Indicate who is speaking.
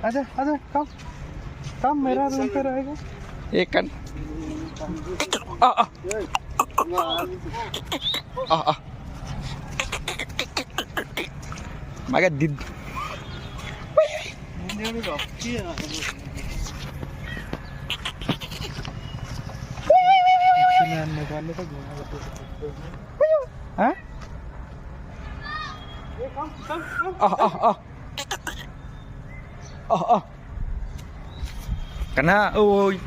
Speaker 1: आजा आजा कम कम मेरा रूम पे रहेगा
Speaker 2: एक कन आ आ आ आ मगर दिद हाँ kena oi